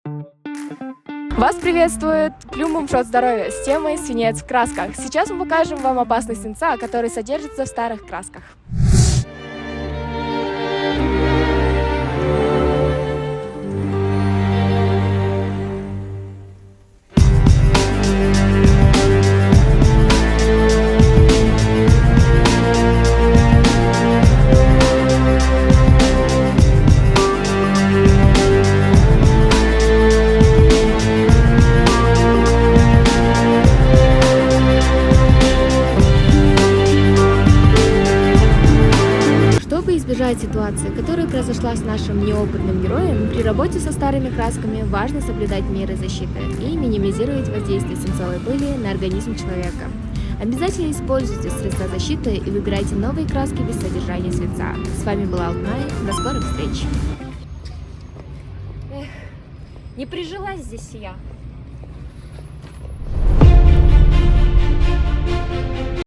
Вас приветствует Плюмбум Шот Здоровья с темой «Свинец в красках». Сейчас мы покажем вам опасность свинца, который содержится в старых красках. Чтобы избежать ситуации, которая произошла с нашим неопытным героем, при работе со старыми красками важно соблюдать меры защиты и минимизировать воздействие свинцовой пыли на организм человека. Обязательно используйте средства защиты и выбирайте новые краски без содержания свинца. С вами была Алтнай. До скорых встреч! Не прижилась здесь я.